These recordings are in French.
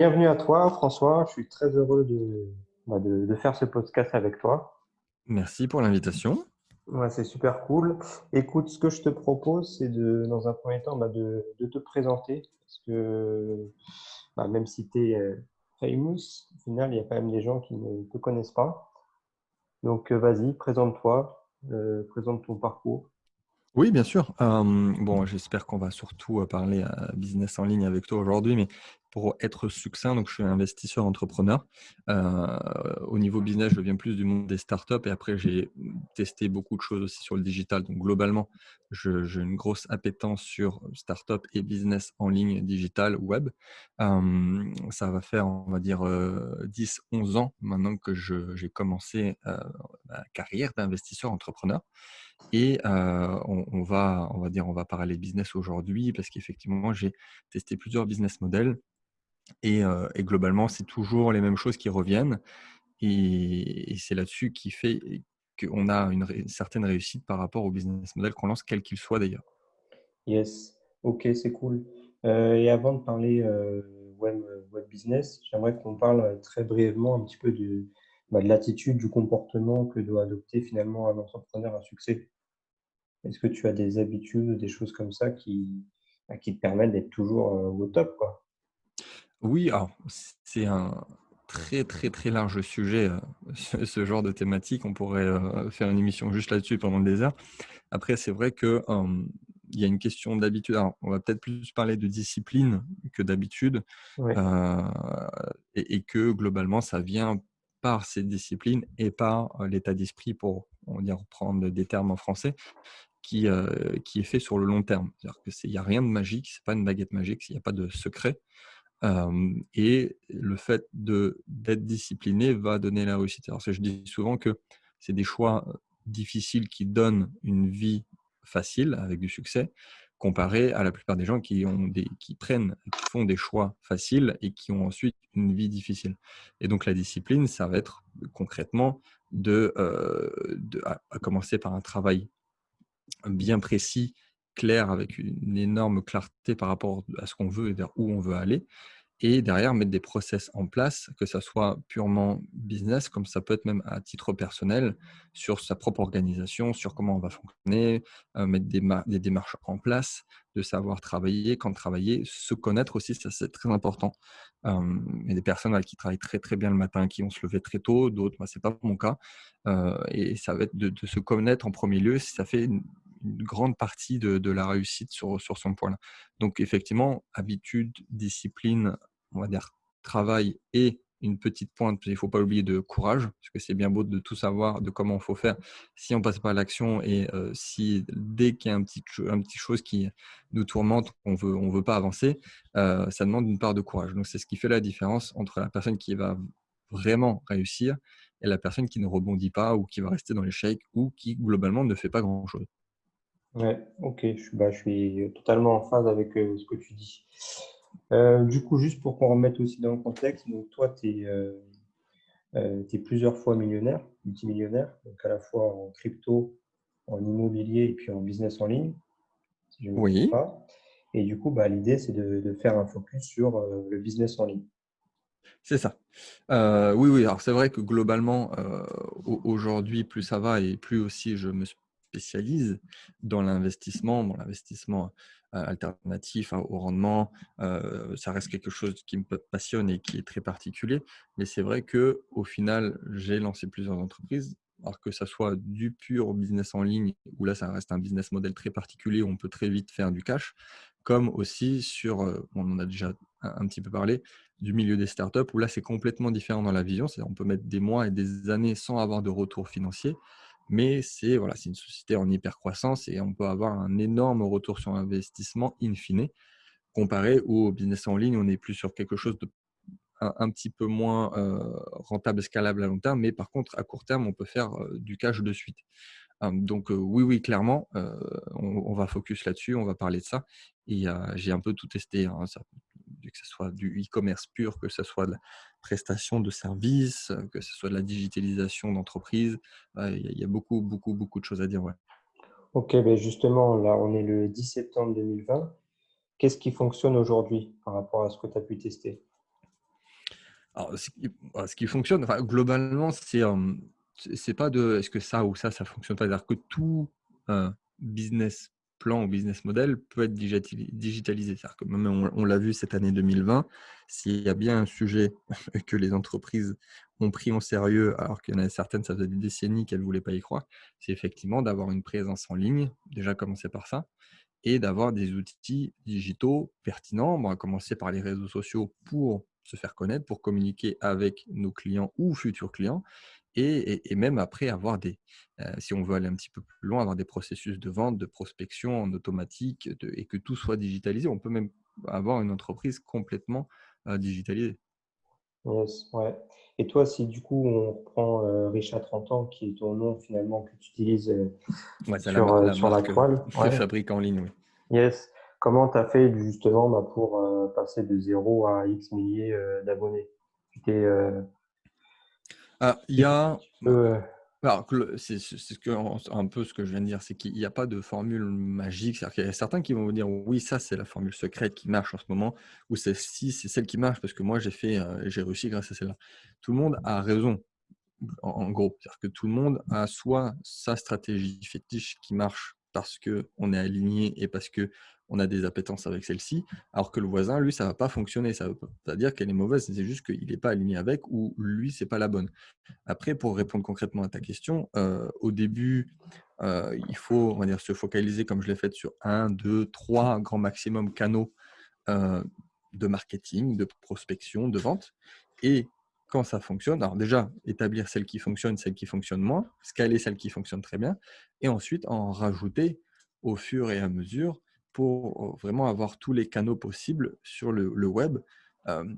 Bienvenue à toi, François. Je suis très heureux de faire ce podcast avec toi. Merci pour l'invitation. Ouais, c'est super cool. Écoute, ce que je te propose, c'est dans un premier temps, de te présenter. Parce que même si tu es famous, au final, il y a quand même des gens qui ne te connaissent pas. Donc, vas-y, présente-toi, présente ton parcours. Oui, bien sûr. Bon, j'espère qu'on va surtout, parler, business en ligne avec toi aujourd'hui, mais pour être succinct, donc je suis investisseur entrepreneur. Au niveau business, je viens plus du monde des startups et après j'ai, testé beaucoup de choses aussi sur le digital. Donc globalement, je j'ai une grosse appétence sur startup et business en ligne digital web. Ça va faire, on va dire, 10-11 ans maintenant que j'ai commencé, ma carrière d'investisseur entrepreneur. Et on va parler business aujourd'hui parce qu'effectivement, j'ai testé plusieurs business models et globalement, c'est toujours les mêmes choses qui reviennent et c'est là-dessus qui fait qu'on a une certaine réussite par rapport au business model qu'on lance, quel qu'il soit d'ailleurs. Yes, ok, c'est cool. Et avant de parler web business, j'aimerais qu'on parle très brièvement un petit peu de l'attitude, du comportement que doit adopter finalement un entrepreneur à succès. Est-ce que tu as des habitudes, des choses comme ça qui te permettent d'être toujours au top, quoi? Oui, alors c'est un très, très, très large sujet, ce genre de thématique. On pourrait, faire une émission juste là-dessus pendant des heures. Après, c'est vrai que, il y a une question d'habitude. Alors, on va peut-être plus parler de discipline que d'habitude, Ouais, heu et que globalement, ça vient par cette discipline et par, l'état d'esprit pour, on va dire, reprendre des termes en français, qui est fait sur le long terme. C'est-à-dire que il y a rien de magique, c'est pas une baguette magique, il y a pas de secret. Et le fait d'être discipliné va donner la réussite. Alors ça, je dis souvent que c'est des choix, difficiles qui donnent une vie facile avec du succès, comparé à la plupart des gens qui font des choix faciles et qui ont ensuite une vie difficile. Et donc la discipline, ça va être concrètement à commencer par un travail bien précis, clair, avec une énorme clarté par rapport à ce qu'on veut et vers où on veut aller et derrière mettre des process en place, que ça soit purement business, comme ça peut être même à titre personnel, sur sa propre organisation, sur comment on va fonctionner, mettre des démarches en place, de savoir travailler, quand travailler, se connaître aussi, ça c'est très important. Il y a des personnes, qui travaillent très, très bien le matin, qui vont se lever très tôt, d'autres, moi c'est pas mon cas, et ça va être de se connaître en premier lieu, ça fait une grande partie de la réussite sur son point là. Donc effectivement, habitude, discipline, on va dire, travail et une petite pointe, il ne faut pas oublier de courage, parce que c'est bien beau de tout savoir de comment il faut faire. Si on passe pas à l'action et si dès qu'il y a un petit chose qui nous tourmente, on veut pas avancer, ça demande une part de courage. Donc c'est ce qui fait la différence entre la personne qui va vraiment réussir et la personne qui ne rebondit pas ou qui va rester dans l'échec ou qui globalement ne fait pas grand-chose. ouais, ok, je suis totalement en phase avec ce que tu dis. Du coup, juste pour qu'on remette aussi dans le contexte, donc toi, tu es plusieurs fois millionnaire, multimillionnaire, donc à la fois en crypto, en immobilier et puis en business en ligne, si je ne me trompe Oui. pas. Et du coup, l'idée, c'est de faire un focus sur le business en ligne. C'est ça. Oui, oui, alors c'est vrai que globalement, aujourd'hui, plus ça va et plus aussi je me spécialise dans l'investissement. Bon, l'investissement, alternatif, au rendement, ça reste quelque chose qui me passionne et qui est très particulier. Mais c'est vrai que au final, j'ai lancé plusieurs entreprises. Alors que ça soit du pur business en ligne, où là, ça reste un business model très particulier, où on peut très vite faire du cash, comme aussi sur, on en a déjà un petit peu parlé, du milieu des startups où là, c'est complètement différent dans la vision. C'est-à-dire on peut mettre des mois et des années sans avoir de retour financier, mais c'est voilà, c'est une société en hyper croissance et on peut avoir un énorme retour sur investissement in fine, comparé au business en ligne, on est plus sur quelque chose de un petit peu moins, rentable, scalable à long terme, mais par contre à court terme, on peut faire, du cash de suite. Donc oui, oui, clairement, on va focus là-dessus, on va parler de ça et j'ai un peu tout testé, hein, ça que ce soit du e-commerce pur, que ce soit de la prestation de services, que ce soit de la digitalisation d'entreprise. Il y a beaucoup, beaucoup, beaucoup de choses à dire, ouais. Ok, justement, là, on est le 10 septembre 2020. Qu'est-ce qui fonctionne aujourd'hui par rapport à ce que tu as pu tester? Alors, ce qui fonctionne, enfin, globalement, c'est pas de est-ce que ça ou ça fonctionne pas. C'est-à-dire que tout business plan ou business model peut être digitalisé. C'est-à-dire que même on l'a vu cette année 2020, s'il y a bien un sujet que les entreprises ont pris en sérieux, alors qu'il y en a certaines, ça faisait des décennies qu'elles ne voulaient pas y croire, c'est effectivement d'avoir une présence en ligne, déjà commencer par ça, et d'avoir des outils digitaux pertinents. Bon, on va commencer par les réseaux sociaux pour se faire connaître, pour communiquer avec nos clients ou futurs clients, et même après avoir si on veut aller un petit peu plus loin, avoir des processus de vente, de prospection en automatique et que tout soit digitalisé. On peut même avoir une entreprise complètement digitalisée. Yes, ouais. Et toi, si du coup on reprend Richa 30 ans, qui est ton nom finalement que tu utilises Ouais, c'est sur, la sur la marque toile, de ouais. fabrique en ligne. Oui. Yes. Comment tu as fait justement bah, pour passer de zéro à X milliers d'abonnés? Tu t'es Ah, il y expliqué un a, petit peu. alors, c'est un peu ce que je viens de dire, c'est qu'il n'y a pas de formule magique. C'est-à-dire qu'il y a certains qui vont vous dire oui, ça c'est la formule secrète qui marche en ce moment, ou celle-ci c'est celle qui marche parce que moi j'ai réussi grâce à celle-là. Tout le monde a raison en gros. C'est-à-dire que tout le monde a soit sa stratégie fétiche qui marche parce qu'on est aligné et parce qu'on a des appétences avec celle-ci, alors que le voisin, lui, ça ne va pas fonctionner. Ça ne veut pas dire qu'elle est mauvaise, c'est juste qu'il n'est pas aligné avec ou lui, ce n'est pas la bonne. Après, pour répondre concrètement à ta question, au début, il faut, on va dire, se focaliser, comme je l'ai fait, sur un, deux, trois grand maximum canaux euh, de marketing, de prospection, de vente. Et quand ça fonctionne, alors déjà, établir celles qui fonctionnent moins, scaler celles qui fonctionnent très bien, et ensuite en rajouter au fur et à mesure pour vraiment avoir tous les canaux possibles sur le web,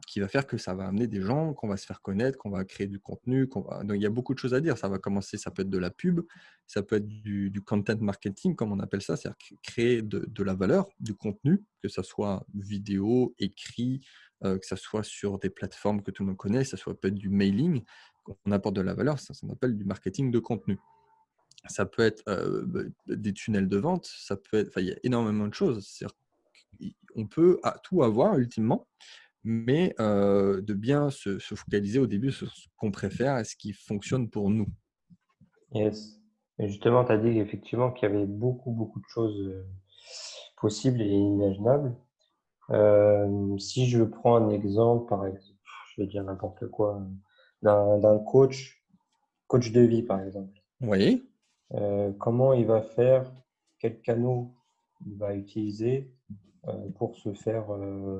qui va faire que ça va amener des gens, qu'on va se faire connaître, qu'on va créer du contenu. Donc, il y a beaucoup de choses à dire. Ça va commencer, ça peut être de la pub, ça peut être du content marketing, comme on appelle ça, c'est-à-dire créer de la valeur, du contenu, que ce soit vidéo, écrit, que ce soit sur des plateformes que tout le monde connaît, ça soit peut être du mailing. On apporte de la valeur, ça s'appelle du marketing de contenu. Ça peut être des tunnels de vente, ça peut être, enfin, il y a énormément de choses. On peut tout avoir ultimement, mais de bien se focaliser au début sur ce qu'on préfère et ce qui fonctionne pour nous. Yes. Et justement, tu as dit effectivement qu'il y avait beaucoup, beaucoup de choses possibles et imaginables. Si je prends un exemple, par exemple, je vais dire n'importe quoi, d'un coach de vie, par exemple. Oui. Comment il va faire, quels canaux il va utiliser pour se faire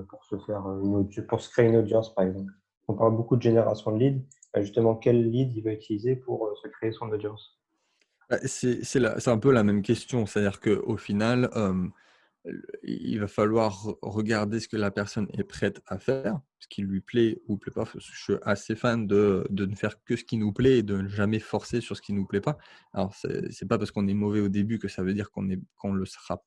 pour se créer une audience, par exemple. On parle beaucoup de génération de leads. Justement, quel lead il va utiliser pour se créer son audience? Bah, c'est un peu la même question. C'est-à-dire qu'au final, il va falloir regarder ce que la personne est prête à faire, ce qui lui plaît ou plaît pas. Je suis assez fan de ne faire que ce qui nous plaît et de ne jamais forcer sur ce qui nous plaît pas. Alors, c'est pas parce qu'on est mauvais au début que ça veut dire qu'on sera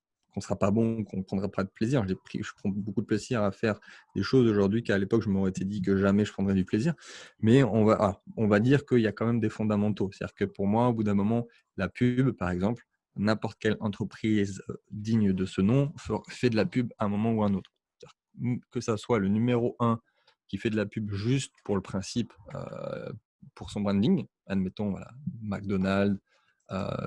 pas bon, qu'on prendra pas de plaisir. Je prends beaucoup de plaisir à faire des choses aujourd'hui qu'à l'époque, je m'aurais été dit que jamais je prendrais du plaisir. Mais on va dire qu'il y a quand même des fondamentaux. C'est-à-dire que pour moi, au bout d'un moment, la pub, par exemple, n'importe quelle entreprise digne de ce nom fait de la pub à un moment ou à un autre. Que ça soit le numéro 1 qui fait de la pub juste pour le principe, pour son branding, admettons voilà, McDonald's,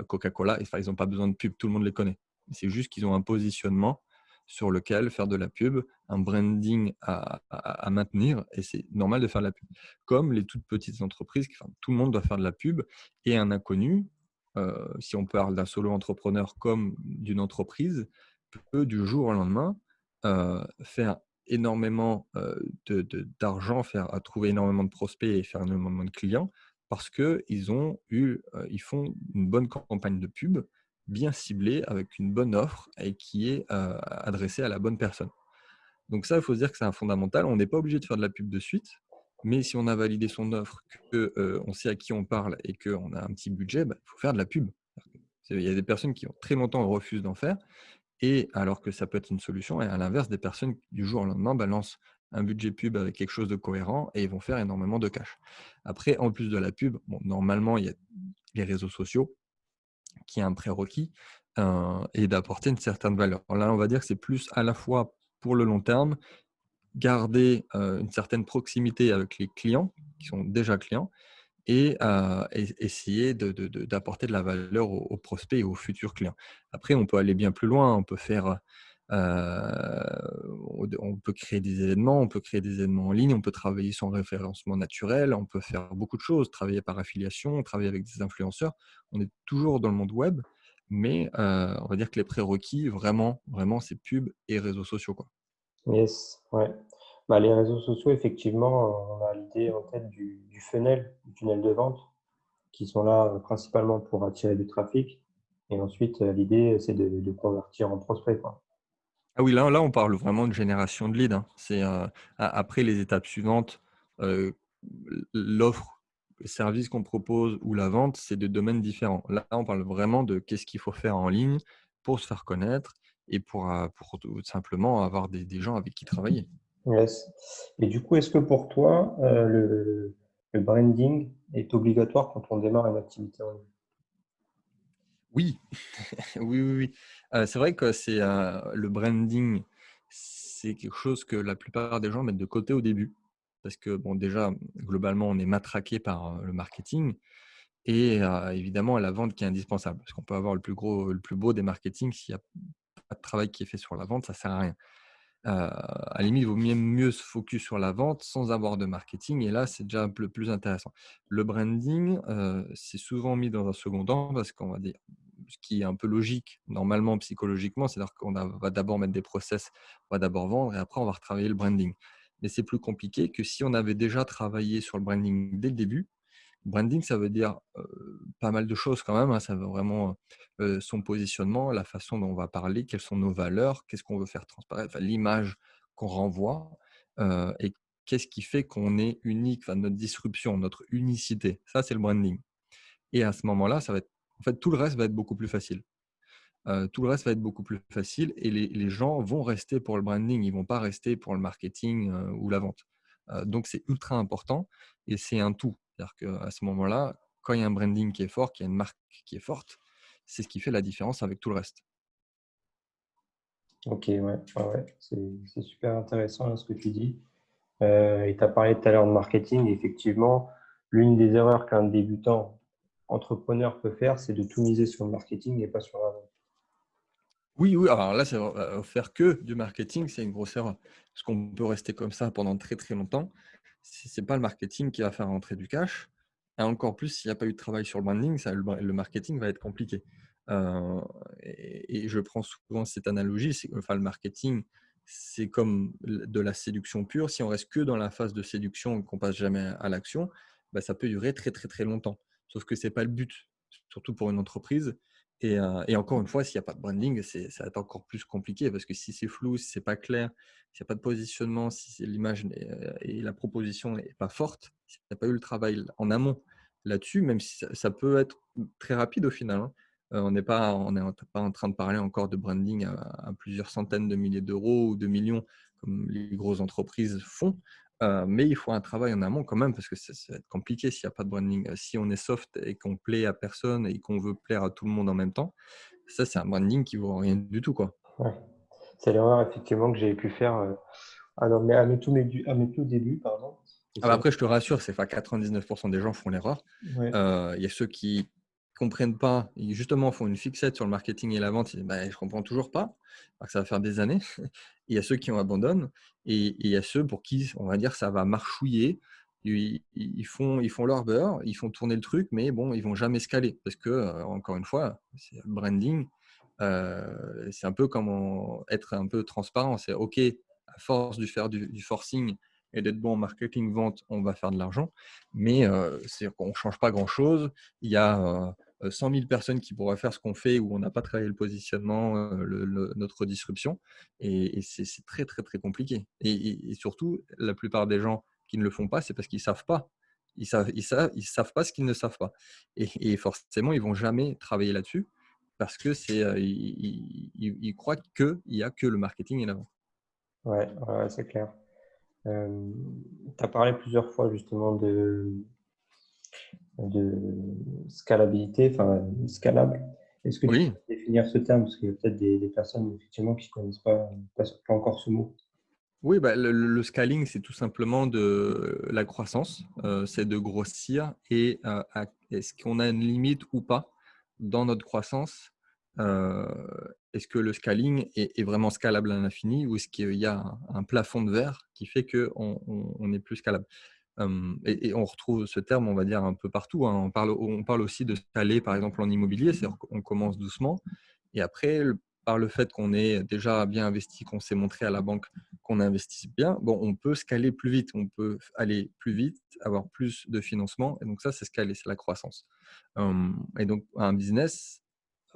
Coca-Cola, enfin, ils n'ont pas besoin de pub, tout le monde les connaît. C'est juste qu'ils ont un positionnement sur lequel faire de la pub, un branding à maintenir, et c'est normal de faire de la pub. Comme les toutes petites entreprises, enfin, tout le monde doit faire de la pub, et un inconnu, si on parle d'un solo entrepreneur comme d'une entreprise, peut du jour au lendemain faire énormément d'argent, à trouver énormément de prospects et faire énormément de clients parce ils font une bonne campagne de pub bien ciblée avec une bonne offre et qui est adressée à la bonne personne. Donc ça, il faut se dire que c'est un fondamental. On n'est pas obligé de faire de la pub de suite, mais si on a validé son offre, qu'on sait à qui on parle et qu'on a un petit budget, il faut faire de la pub. Il y a des personnes qui ont très longtemps refusent d'en faire, et alors que ça peut être une solution. Et à l'inverse, des personnes qui, du jour au lendemain, balancent un budget pub avec quelque chose de cohérent et ils vont faire énormément de cash. Après, en plus de la pub, bon, normalement, il y a les réseaux sociaux qui est un prérequis et d'apporter une certaine valeur. Alors là, on va dire que c'est plus à la fois pour le long terme garder une certaine proximité avec les clients qui sont déjà clients et essayer d'apporter de la valeur aux prospects et aux futurs clients. Après, on peut aller bien plus loin, on peut faire, on peut créer des événements, on peut créer des événements en ligne, on peut travailler son référencement naturel, on peut faire beaucoup de choses, travailler par affiliation, travailler avec des influenceurs. On est toujours dans le monde web, mais on va dire que les prérequis, vraiment, vraiment, c'est pub et réseaux sociaux, quoi. Yes, ouais. Bah, les réseaux sociaux, effectivement, on a l'idée en tête du tunnel de vente, qui sont là principalement pour attirer du trafic. Et ensuite, l'idée, c'est de convertir en prospect, quoi. Ah oui, là, on parle vraiment de génération de leads, hein. C'est, après les étapes suivantes, l'offre, le service qu'on propose ou la vente, c'est 2 domaines différents. Là, on parle vraiment de qu'est-ce qu'il faut faire en ligne pour se faire connaître et pour tout simplement avoir des gens avec qui travailler. Yes. Et du coup, est-ce que pour toi, le branding est obligatoire quand on démarre une activité en ligne? Oui, oui, oui, oui. C'est vrai que c'est, le branding, c'est quelque chose que la plupart des gens mettent de côté au début. Parce que bon, déjà, globalement, on est matraqué par, le marketing. Et évidemment, la vente qui est indispensable. Parce qu'on peut avoir le plus beau des marketing, s'il y a pas de travail qui est fait sur la vente, ça sert à rien. À la limite, il vaut mieux se focus sur la vente sans avoir de marketing et là, c'est déjà un peu plus intéressant. Le branding, c'est souvent mis dans un second temps parce qu'on va dire ce qui est un peu logique normalement psychologiquement, c'est-à-dire qu'on va d'abord mettre des process, on va d'abord vendre et après on va retravailler le branding. Mais c'est plus compliqué que si on avait déjà travaillé sur le branding dès le début. Branding, ça veut dire, pas mal de choses quand même, hein. Ça veut vraiment, son positionnement, la façon dont on va parler, quelles sont nos valeurs, qu'est-ce qu'on veut faire transparaître, enfin l'image qu'on renvoie, et qu'est-ce qui fait qu'on est unique, enfin notre disruption, notre unicité. Ça, c'est le branding et à ce moment-là, ça va être en fait, tout le reste va être beaucoup plus facile. Tout le reste va être beaucoup plus facile et les gens vont rester pour le branding, ils vont pas rester pour le marketing, ou la vente. Donc c'est ultra important et c'est un tout. C'est-à-dire qu'à ce moment-là, quand il y a un branding qui est fort, qu'il y a une marque qui est forte, c'est ce qui fait la différence avec tout le reste. OK, ouais, ouais, ouais, c'est super intéressant là, ce que tu dis. Et tu as parlé tout à l'heure de marketing. Effectivement, l'une des erreurs qu'un débutant entrepreneur peut faire, c'est de tout miser sur le marketing et pas sur la vente. Oui, oui, alors là, c'est faire que du marketing, c'est une grosse erreur. Parce qu'on peut rester comme ça pendant très, très longtemps. Si c'est pas le marketing qui va faire rentrer du cash et encore plus s'il y a pas eu de travail sur le branding, ça le marketing va être compliqué. Heu et je prends souvent cette analogie, c'est enfin le marketing, c'est comme de la séduction pure. Si on reste que dans la phase de séduction et qu'on passe jamais à l'action, bah, ça peut durer très, très, très longtemps. Sauf que c'est pas le but, surtout pour une entreprise et encore une fois, s'il y a pas de branding, ça va être encore plus compliqué parce que si c'est flou, si c'est pas clair, s'il y a pas de positionnement, si c'est l'image et la proposition n'est pas forte, si tu as pas eu le travail en amont là-dessus, même si ça peut être très rapide au final, hein. On n'est pas en train de parler encore de branding à plusieurs centaines de milliers d'euros ou de millions comme les grosses entreprises font. Mais il faut un travail en amont quand même parce que ça va être compliqué s'il y a pas de branding. Si on est soft et qu'on plaît à personne et qu'on veut plaire à tout le monde en même temps, ça, c'est un branding qui vaut rien du tout, quoi. Ouais. C'est l'erreur effectivement que j'ai pu faire, mais à mes tout débuts, pardon. Et Ah bah, c'est vrai. après, je te rassure, c'est pas 99 des gens font l'erreur. Ouais, Il y a ceux qui comprennent pas, ils justement font une fixette sur le marketing et la vente, ils disent: «Bah, je comprends toujours pas», alors que ça va faire des années. Il y a ceux qui en abandonnent et il y a ceux pour qui, on va dire, ça va marchouiller. Ils font leur beurre, ils font tourner le truc, mais bon, ils vont jamais se caler parce que, encore une fois, c'est le branding, c'est un peu comme être un peu transparent. C'est OK, à force de faire du forcing et d'être bon en marketing, vente, on va faire de l'argent, mais c'est qu'on ne change pas grand-chose. Il y a 100 000 personnes qui pourraient faire ce qu'on fait où on n'a pas travaillé le positionnement, notre disruption et c'est très, très, très compliqué et surtout, la plupart des gens qui ne le font pas, c'est parce qu'ils ne savent pas. Ils savent pas ce qu'ils ne savent pas et forcément, ils vont jamais travailler là-dessus parce que ils croient qu'il y a que le marketing et la vente. ouais, ouais, ouais, c'est clair. Tu as parlé plusieurs fois justement de scalabilité, enfin scalable. Est-ce que tu Oui. peux définir ce terme? Parce qu'il y a peut-être des personnes effectivement qui ne connaissent pas encore ce mot. Oui, bah, le scaling, c'est tout simplement de la croissance. C'est de grossir et est-ce qu'on a une limite ou pas dans notre croissance? Euh, Est-ce que le scaling est vraiment scalable à l'infini ou est-ce qu'il y a un plafond de verre qui fait qu'on n'est plus scalable? Et on retrouve ce terme, on va dire, un peu partout, hein. On parle aussi de scaler, par exemple, en immobilier, c'est-à-dire qu'on commence doucement et après, par le fait qu'on est déjà bien investi, qu'on s'est montré à la banque qu'on investisse bien, bon, on peut scaler plus vite, on peut aller plus vite, avoir plus de financement. Et donc ça, c'est scaler, c'est la croissance. Et donc un business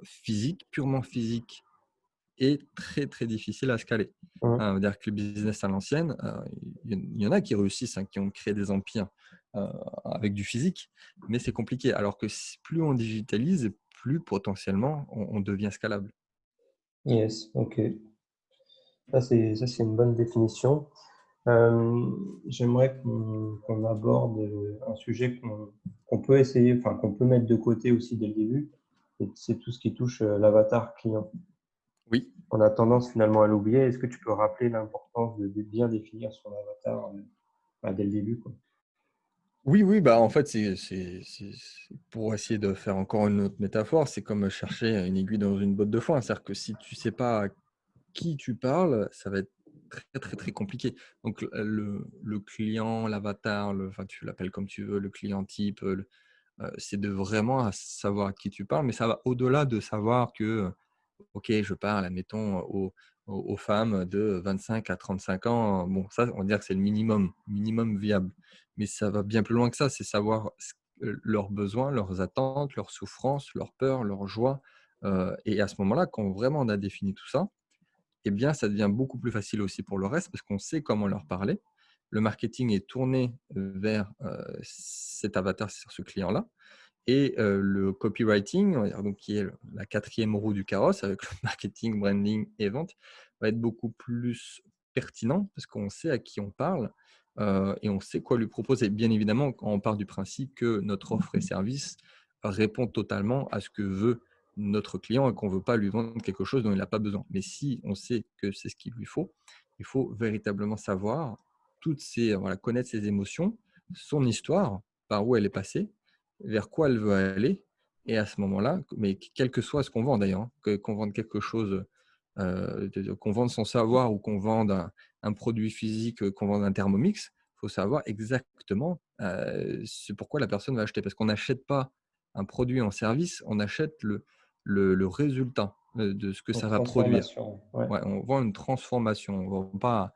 physique, purement physique, est très très difficile à scaler. Mmh. C'est-à-dire que le business à l'ancienne, il y en a qui réussissent, hein, qui ont créé des empires euh, avec du physique, mais c'est compliqué. Alors que plus on digitalise, plus potentiellement on devient scalable. Yes, ok. Ça, c'est une bonne définition. J'aimerais qu'on aborde un sujet qu'on peut essayer, enfin, qu'on peut mettre de côté aussi dès le début. Et c'est tout ce qui touche l'avatar client. Oui. On a tendance finalement à l'oublier. Est-ce que tu peux rappeler l'importance de bien définir son avatar dès le début, quoi? Oui, oui, bah, en fait, pour essayer de faire encore une autre métaphore, c'est comme chercher une aiguille dans une botte de foin. C'est-à-dire que si tu sais pas à qui tu parles, ça va être très, très, très compliqué. Donc, le client, l'avatar, enfin, tu l'appelles comme tu veux, le client type, c'est de vraiment savoir à qui tu parles, mais ça va au-delà de savoir que, ok, je parle, admettons, aux femmes de 25 à 35 ans. Bon, ça, on va dire que c'est le minimum viable. Mais ça va bien plus loin que ça, c'est savoir leurs besoins, leurs attentes, leurs souffrances, leurs peurs, leurs joies. Et à ce moment-là, quand vraiment on a défini tout ça, eh bien, ça devient beaucoup plus facile aussi pour le reste parce qu'on sait comment leur parler. Le marketing est tourné vers cet avatar, sur ce client-là. Et le copywriting, on va dire, donc, qui est la quatrième roue du carrosse avec le marketing, branding et vente, va être beaucoup plus pertinent parce qu'on sait à qui on parle et on sait quoi lui proposer. Bien évidemment, quand on part du principe que notre offre et service répond totalement à ce que veut notre client et qu'on ne veut pas lui vendre quelque chose dont il n'a pas besoin. Mais si on sait que c'est ce qu'il lui faut, il faut véritablement savoir voilà, connaître ses émotions, son histoire, par où elle est passée, vers quoi elle veut aller. Et à ce moment-là, mais quel que soit ce qu'on vend d'ailleurs, hein, qu'on vende quelque chose, qu'on vende son savoir ou qu'on vende un produit physique, qu'on vende un Thermomix, il faut savoir exactement c'est pourquoi la personne va acheter. Parce qu'on n'achète pas un produit en service, on achète le résultat de ce que Une ça va produire. transformation, ouais. Ouais, on vend une transformation, on ne vend pas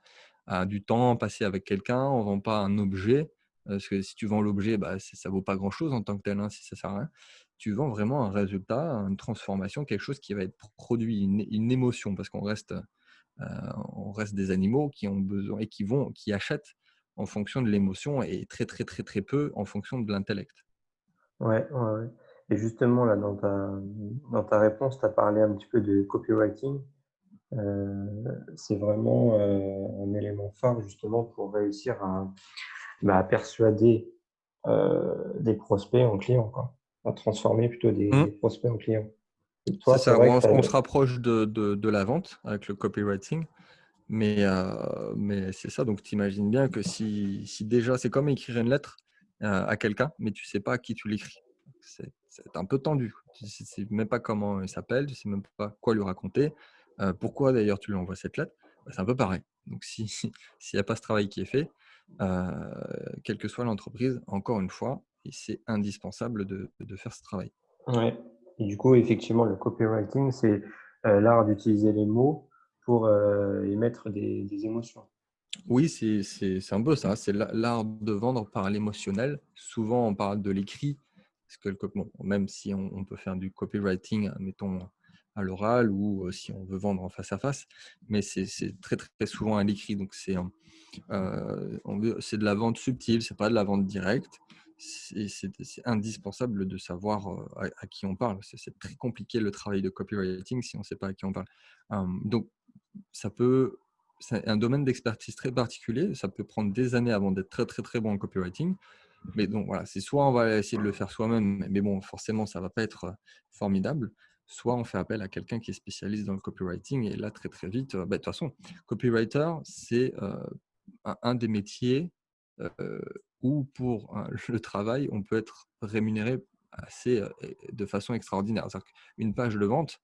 du temps passé avec quelqu'un, on ne vend pas un objet. Parce que si tu vends l'objet, bah, ça ne vaut pas grand-chose en tant que tel, hein, si ça ne sert à rien. Tu vends vraiment un résultat, une transformation, quelque chose qui va être produit, une émotion, parce on reste des animaux qui ont besoin et qui achètent en fonction de l'émotion et très, très, très, très peu en fonction de l'intellect. Ouais, ouais, ouais. Et justement, là, dans ta réponse, tu as parlé un petit peu de copywriting. Euh, c'est vraiment un élément phare justement pour réussir à persuader des prospects en clients, quoi. À transformer plutôt des prospects en clients. Et C'est toi, c'est ça, vrai que tu on se rapproche de la vente avec le copywriting. Mais c'est ça, donc tu imagines bien que si déjà, c'est comme écrire une lettre à quelqu'un, mais tu sais pas à qui tu l'écris. C'est un peu tendu. Tu sais même pas comment il s'appelle, tu sais même pas quoi lui raconter. Pourquoi d'ailleurs tu lui envoies cette lettre? Bah, c'est un peu pareil. Donc s'il n'y a pas ce travail qui est fait, quelle que soit l'entreprise, encore une fois, et c'est indispensable de faire ce travail. ouais. Et du coup, effectivement, le copywriting, c'est l'art d'utiliser les mots pour émettre des émotions. Oui, c'est un peu ça. C'est l'art de vendre par l'émotionnel. Souvent, on parle de l'écrit, parce que bon, même si on peut faire du copywriting, mettons à l'oral ou si on veut vendre en face à face, mais c'est très, très souvent à l'écrit. Donc, c'est de la vente subtile, c'est pas de la vente directe. C'est indispensable de savoir à qui on parle. C'est très compliqué le travail de copywriting si on ne sait pas à qui on parle. Donc, ça peut, c'est un domaine d'expertise très particulier. Ça peut prendre des années avant d'être très, très, très bon en copywriting. Mais donc, voilà, c'est soit on va essayer de le faire soi-même, mais bon, forcément, ça ne va pas être formidable. soit on fait appel à quelqu'un qui est spécialiste dans le copywriting. Et là, très, très vite, de toute façon, copywriter, c'est un des métiers euh, où pour le travail, on peut être rémunéré de façon extraordinaire. C'est-à-dire qu'une page de vente,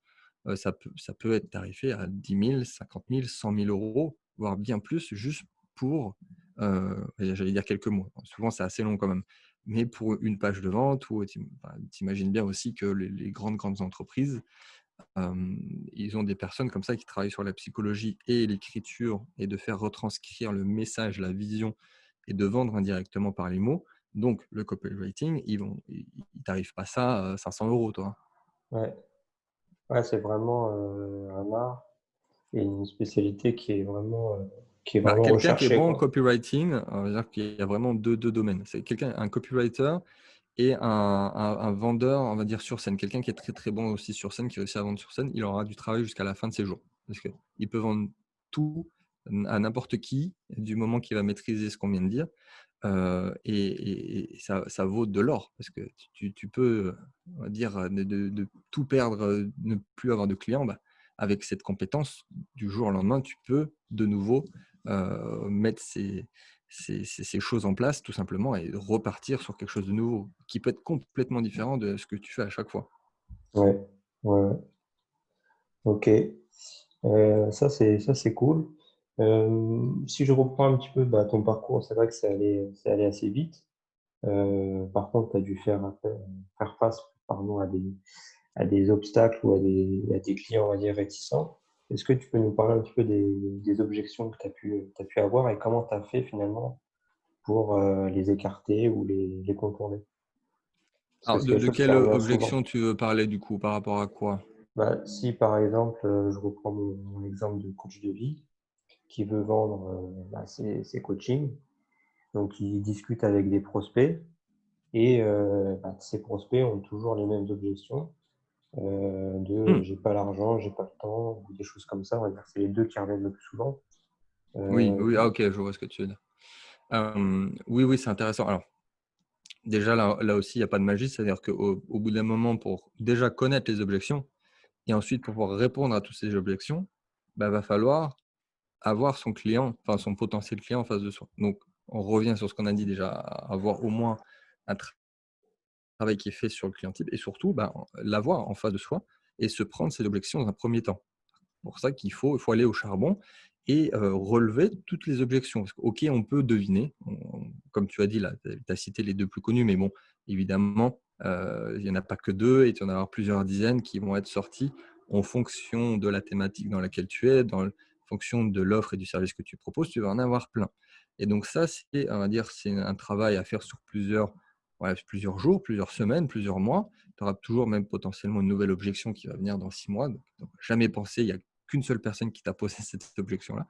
ça peut être tarifé à 10 000, 50 000, 100 000 euros, voire bien plus, juste pour, j'allais dire quelques mots. Souvent, c'est assez long quand même. Mais pour une page de vente, où tu imagines bien aussi que les grandes entreprises, ils ont des personnes comme ça qui travaillent sur la psychologie et l'écriture et de faire retranscrire le message, la vision et de vendre indirectement par les mots. Donc, le copywriting, ils t'arrivent pas ça à 500 euros, toi. Ouais, ouais, c'est vraiment un art et une spécialité qui est Bah, vraiment quelqu'un qui est recherchée, bon en quoi. copywriting, on va dire qu'il y a vraiment deux domaines. C'est un copywriter et un vendeur, on va dire, sur scène. Quelqu'un qui est très, très bon aussi sur scène, qui réussit à vendre sur scène, il aura du travail jusqu'à la fin de ses jours. Parce qu'il peut vendre tout à n'importe qui, du moment qu'il va maîtriser ce qu'on vient de dire. Et ça vaut de l'or. Parce que tu peux, on va dire, de tout perdre, ne plus avoir de clients. Bah, avec cette compétence, du jour au lendemain, tu peux de nouveau mettre ces choses en place tout simplement et repartir sur quelque chose de nouveau qui peut être complètement différent de ce que tu fais à chaque fois. Ouais, ouais, ouais. Ok. Ça, c'est cool. Si je reprends un petit peu bah, ton parcours, c'est vrai que c'est allé assez vite. Par contre, tu as dû faire face pardon, à des obstacles ou à des clients, on va dire, réticents. Est-ce que tu peux nous parler un petit peu des objections que tu as pu avoir et comment tu as fait finalement pour les écarter ou les contourner? Parce que Alors, c'est quelque de chose qui quelle revient souvent. objection tu veux parler du coup par rapport à quoi? Bah, si par exemple, je reprends mon exemple de coach de vie qui veut vendre bah, ses coachings, donc il discute avec des prospects et bah, ces prospects ont toujours les mêmes objections Hmm. j'ai pas l'argent, j'ai pas le temps, ou des choses comme ça. On va dire que c'est les deux qui reviennent le plus souvent. Oui, Euh, oui, ah, ok, je vois ce que tu veux dire. Oui, oui, c'est intéressant. Alors, déjà, là aussi, il n'y a pas de magie, c'est-à-dire qu'au bout d'un moment, pour déjà connaître les objections et ensuite pour pouvoir répondre à toutes ces objections, bah, va falloir avoir son client, enfin son potentiel client en face de soi. Donc, on revient sur ce qu'on a dit déjà, avoir au moins un travail qui est fait sur le client type et surtout bah, l'avoir en face de soi et se prendre ses objections dans un premier temps. C'est pour ça il faut aller au charbon et relever toutes les objections. Parce que, ok, on peut deviner, comme tu as dit là, tu as cité les deux plus connus, mais bon, évidemment, il n'y en a pas que deux et tu en as plusieurs dizaines qui vont être sortis en fonction de la thématique dans laquelle tu es, fonction de l'offre et du service que tu proposes, tu vas en avoir plein. Et donc ça, on va dire, c'est un travail à faire sur plusieurs jours, plusieurs semaines, plusieurs mois. Tu auras toujours même potentiellement une nouvelle objection qui va venir dans 6 mois. Donc, jamais pensé, il n'y a qu'une seule personne qui t'a posé cette objection-là.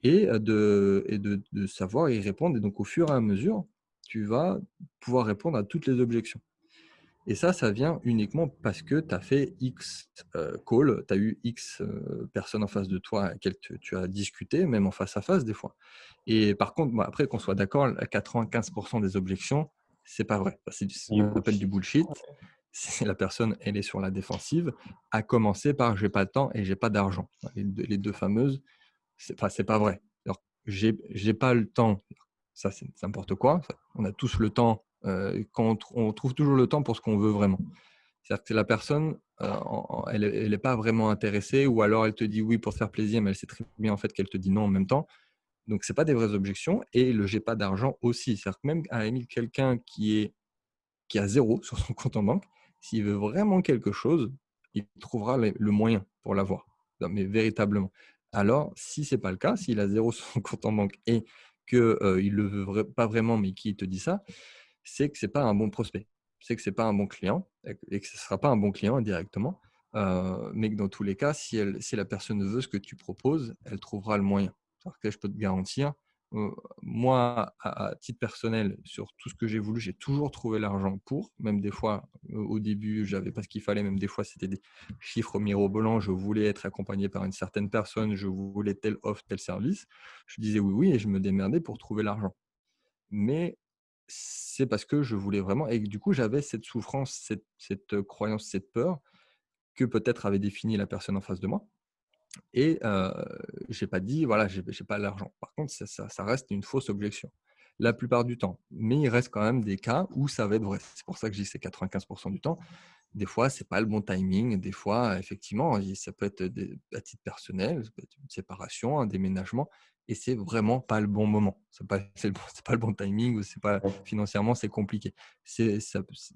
Et de savoir y répondre. Et donc, au fur et à mesure, tu vas pouvoir répondre à toutes les objections. Et ça vient uniquement parce que tu as fait X calls, tu as eu X personnes en face de toi à laquelle tu as discuté, même en face à face des fois. Et par contre, après qu'on soit d'accord, à 95% des objections, c'est pas vrai. C'est ce du qu'on appelle du bullshit. bullshit. C'est la personne, elle est sur la défensive, à commencer par j'ai pas de temps et j'ai pas d'argent. Les deux fameuses, c'est pas vrai. Alors, j'ai pas le temps, ça c'est n'importe quoi. On a tous le temps, quand on trouve toujours le temps pour ce qu'on veut vraiment. C'est-à-dire que la personne, elle n'est pas vraiment intéressée ou alors elle te dit oui pour te faire plaisir, mais elle sait très bien en fait qu'elle te dit non en même temps. Donc, ce n'est pas des vraies objections. Et le j'ai pas d'argent aussi. C'est-à-dire que même à la limite, quelqu'un qui a zéro sur son compte en banque, s'il veut vraiment quelque chose, il trouvera le moyen pour l'avoir. Non, mais véritablement. Alors, si ce n'est pas le cas, s'il a zéro sur son compte en banque et qu'il ne le veut pas vraiment, mais qu'il te dit ça, c'est que ce n'est pas un bon prospect. C'est que ce n'est pas un bon client et que ce ne sera pas un bon client indirectement. Mais que dans tous les cas, si la personne veut ce que tu proposes, elle trouvera le moyen. Alors que je peux te garantir, euh, moi, à titre personnel, sur tout ce que j'ai voulu, j'ai toujours trouvé l'argent pour. Même des fois, au début, je n'avais pas ce qu'il fallait. Même des fois, c'était des chiffres mirobolants. Je voulais être accompagné par une certaine personne. Je voulais telle offre, tel service. Je disais oui, oui, et je me démerdais pour trouver l'argent. Mais c'est parce que je voulais vraiment. Et du coup, j'avais cette souffrance, cette croyance, cette peur que peut-être avait défini la personne en face de moi. Et j'ai pas dit: «Voilà, j'ai pas l'argent». Par contre, ça reste une fausse objection, la plupart du temps. Mais il reste quand même des cas où ça va être vrai. C'est pour ça que je dis que c'est 95 du temps. Des fois, c'est pas le bon timing. Des fois, effectivement, ça peut être à titre personnel, ça peut être une séparation, un déménagement et c'est vraiment pas le bon moment. C'est pas le bon timing ou c'est pas Ouais. financièrement, c'est compliqué.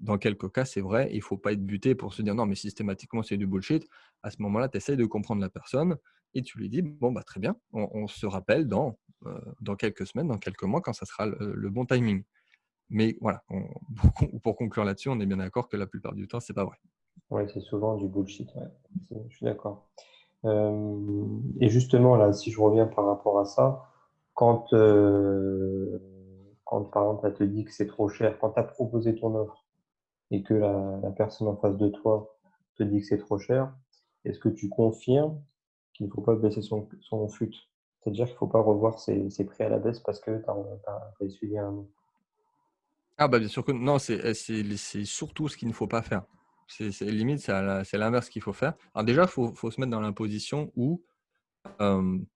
Dans quelques cas, c'est vrai, il faut pas être buté pour se dire: «Non, mais systématiquement, c'est du bullshit». À ce moment-là, tu essaies de comprendre la personne et tu lui dis: «Bon, bah, très bien, on se rappelle dans quelques semaines, dans quelques mois quand ça sera le bon timing». Mais voilà, pour conclure là-dessus, on est bien d'accord que la plupart du temps, c'est pas vrai. Ouais, c'est souvent du bullshit, ouais. Je suis d'accord. Et justement, là, si je reviens par rapport à ça, quand, quand par exemple, elle te dit que c'est trop cher, quand tu as proposé ton offre et que la personne en face de toi te dit que c'est trop cher, est-ce que tu confirmes qu'il ne faut pas baisser son fut? C'est-à-dire qu'il ne faut pas revoir ses prix à la baisse parce que tu as essuyé un non? Ah bah, bien sûr que non, c'est surtout ce qu'il ne faut pas faire. C'est limite, c'est l'inverse qu'il faut faire. Alors déjà, faut se mettre dans la position où,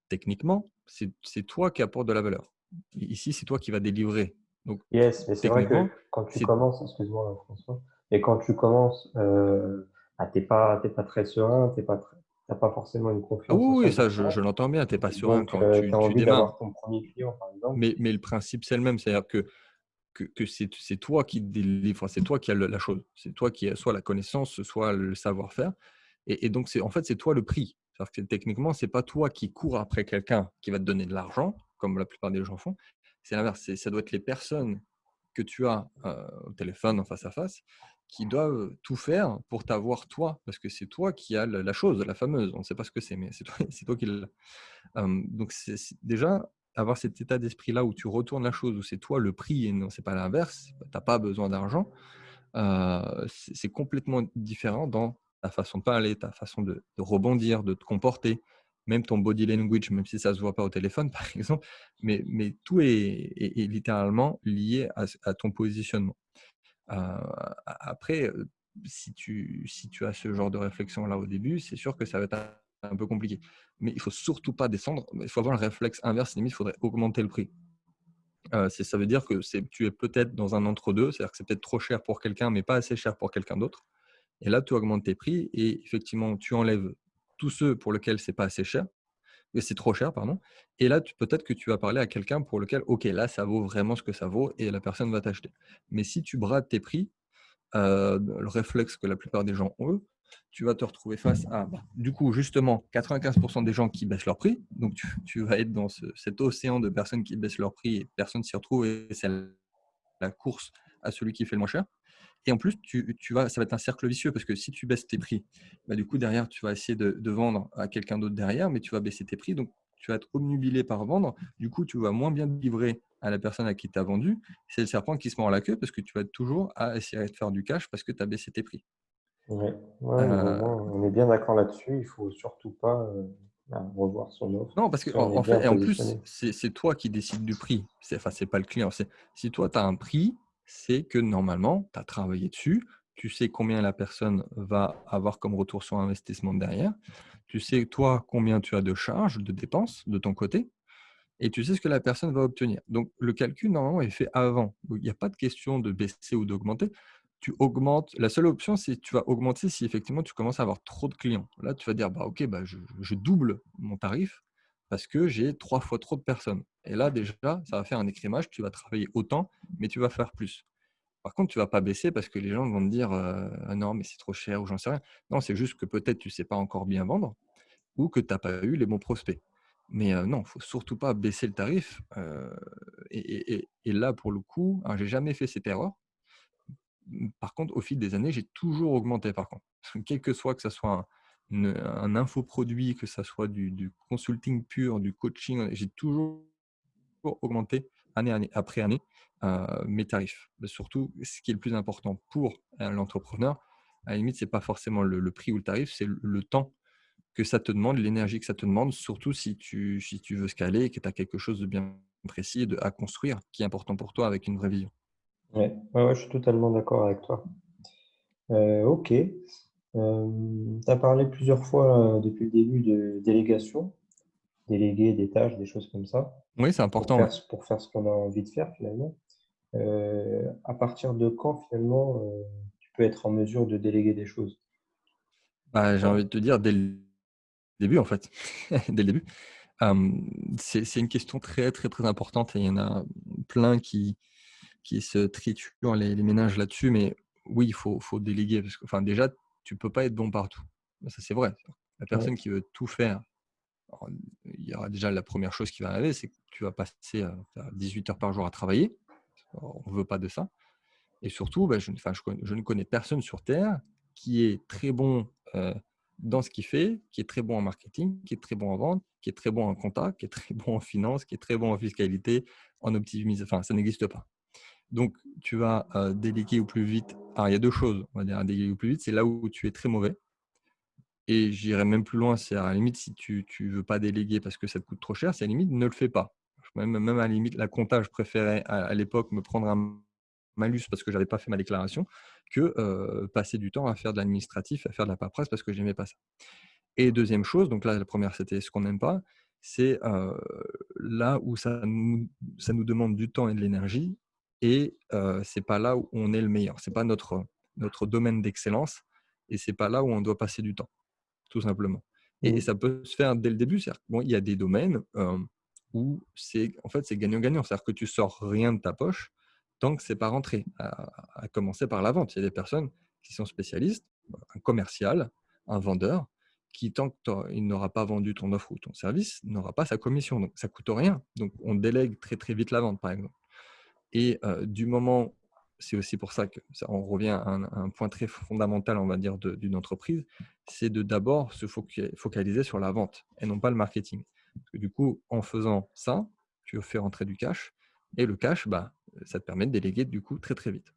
techniquement, c'est toi qui apportes de la valeur. Ici, c'est toi qui vas délivrer. Donc Yes, mais c'est vrai que techniquement, quand tu c'est commences, excuse-moi François, mais quand tu commences, tu es pas très serein, tu as pas forcément une ah confiance en oui, ta oui, ça boîte, je l'entends bien, tu es pas serein donc quand tu as tu envie démarres. d'avoir ton premier client, par exemple. Mais le principe, c'est le même. C'est-à-dire que c'est toi qui délivre, c'est toi qui as la chose. C'est toi qui as soit la connaissance, soit le savoir-faire et donc en fait, c'est toi le prix. C'est-à-dire que techniquement, c'est pas toi qui cours après quelqu'un qui va te donner de l'argent, comme la plupart des gens font. C'est l'inverse, ça doit être les personnes que tu as, au téléphone, en face à face, qui doivent tout faire pour t'avoir toi, parce que c'est toi qui as la chose, la fameuse. On ne sait pas ce que c'est, mais c'est toi c'est toi qui l'as. Donc déjà, avoir cet état d'esprit-là où tu retournes la chose, où c'est toi le prix et non, c'est pas l'inverse, tu as pas besoin d'argent, c'est complètement différent dans ta façon de parler, ta façon de rebondir, de te comporter, même ton body language, même si ça se voit pas au téléphone, par exemple, mais tout est littéralement lié à ton positionnement. Après, si tu as ce genre de réflexion-là au début, c'est sûr que ça va être un peu compliqué. Mais il faut surtout pas descendre, il faut avoir le réflexe inverse, limite, il faudrait augmenter le prix. Ça veut dire que tu es peut-être dans un entre-deux, c'est-à-dire que c'est peut-être trop cher pour quelqu'un, mais pas assez cher pour quelqu'un d'autre. Et là, tu augmentes tes prix et effectivement, tu enlèves tous ceux pour lesquels c'est pas assez cher, et c'est trop cher, pardon. Et là, peut-être que tu vas parler à quelqu'un pour lequel, OK, là, ça vaut vraiment ce que ça vaut et la personne va t'acheter. Mais si tu brades tes prix, le réflexe que la plupart des gens ont, eux, tu vas te retrouver face à, bah, du coup, justement, 95 des gens qui baissent leur prix. Donc, tu vas être dans cet océan de personnes qui baissent leur prix et personne s'y retrouve et c'est la course à celui qui fait le moins cher. Et en plus, ça va être un cercle vicieux parce que si tu baisses tes prix, bah, du coup, derrière, tu vas essayer de vendre à quelqu'un d'autre derrière, mais tu vas baisser tes prix. Donc, tu vas être obnubilé par vendre. Du coup, tu vas moins bien livrer à la personne à qui tu as vendu. C'est le serpent qui se mord la queue parce que tu vas être toujours à essayer de faire du cash parce que tu as baissé tes prix. Ouais, ouais, mais au moins, Euh, on est bien d'accord là-dessus, il faut surtout pas, revoir son offre non, parce si qu'en on est en bien fait, et en plus, positionné. c'est toi qui décides du prix. Enfin, c'est pas le client. Si toi, tu as un prix, c'est que normalement, tu as travaillé dessus. Tu sais combien la personne va avoir comme retour sur investissement derrière. Tu sais, toi, combien tu as de charges, de dépenses de ton côté. Et tu sais ce que la personne va obtenir. Donc, le calcul, normalement, est fait avant. Donc, il n'y a pas de question de baisser ou d'augmenter. Tu augmentes. La seule option, c'est que tu vas augmenter si effectivement tu commences à avoir trop de clients. Là, tu vas dire, bah, OK, bah, je double mon tarif parce que j'ai 3 fois trop de personnes. Et là, déjà, ça va faire un écrémage. Tu vas travailler autant, mais tu vas faire plus. Par contre, tu ne vas pas baisser parce que les gens vont te dire, ah non, mais c'est trop cher ou j'en sais rien. Non, c'est juste que peut-être tu ne sais pas encore bien vendre ou que tu as pas eu les bons prospects. Mais non, il ne faut surtout pas baisser le tarif, et là, pour le coup, alors j'ai jamais fait cette erreur. Par contre, au fil des années, j'ai toujours augmenté par contre. Quel que soit, que ça soit un infoproduit, que ça soit du consulting pur, du coaching, j'ai toujours augmenté année après année, mes tarifs. Mais surtout, ce qui est le plus important pour, l'entrepreneur, à la limite, c'est pas forcément le prix ou le tarif, c'est le temps que ça te demande, l'énergie que ça te demande, surtout si tu veux scaler et que tu as quelque chose de bien précis à construire, qui est important pour toi avec une vraie vision. Ouais, ouais, ouais, je suis totalement d'accord avec toi. OK. Tu as parlé plusieurs fois depuis le début de délégation, déléguer des tâches, des choses comme ça, Oui, c'est important. Ouais. pour faire ce qu'on a envie de faire finalement. À partir de quand finalement tu peux être en mesure de déléguer des choses? Bah, j'ai Ouais, envie de te dire dès le début, en fait. Dès le début. C'est une question très, très, très importante et il y en a plein qui se triturent les méninges là-dessus. Mais oui, il faut déléguer parce que, enfin, déjà, tu peux pas être bon partout. Ça, c'est vrai. La ouais, personne qui veut tout faire, alors, il y aura déjà la première chose qui va arriver, c'est que tu vas passer 18 heures par jour à travailler. On ne veut pas de ça. Et surtout, bah, je ne connais personne sur terre qui est très bon dans ce qu'il fait, qui est très bon en marketing, qui est très bon en vente, qui est très bon en compta, qui est très bon en finance, qui est très bon en fiscalité, en optimisation. Enfin, ça n'existe pas. Donc, tu vas déléguer au plus vite. Alors, il y a deux choses, on va dire, à déléguer au plus vite. C'est là où tu es très mauvais. Et j'irai même plus loin, c'est à la limite, si tu ne veux pas déléguer parce que ça te coûte trop cher, c'est à la limite, ne le fais pas. Même à la limite, la compta, je préférais à l'époque me prendre un malus parce que je n'avais pas fait ma déclaration que passer du temps à faire de l'administratif, à faire de la paperasse parce que je n'aimais pas ça. Et deuxième chose, donc là, la première, c'était ce qu'on n'aime pas, c'est là où ça nous demande du temps et de l'énergie et c'est pas là où on est le meilleur. C'est pas notre domaine d'excellence et c'est pas là où on doit passer du temps tout simplement. Et mm, ça peut se faire dès le début. C'est-à-dire que, bon, il y a des domaines où en fait, c'est gagnant-gagnant. C'est-à-dire que tu sors rien de ta poche tant que c'est pas rentré. À commencer par la vente. Il y a des personnes qui sont spécialistes, un commercial, un vendeur, qui tant qu'il n'aura pas vendu ton offre ou ton service, n'aura pas sa commission. Donc, ça coûte rien. Donc, on délègue très, très vite la vente, par exemple. Et du moment, c'est aussi pour ça que on revient à un point très fondamental, on va dire, d'une entreprise, c'est de d'abord se focaliser sur la vente et non pas le marketing. Parce que du coup, en faisant ça, tu fais rentrer du cash et le cash, bah, ça te permet de déléguer du coup très très vite.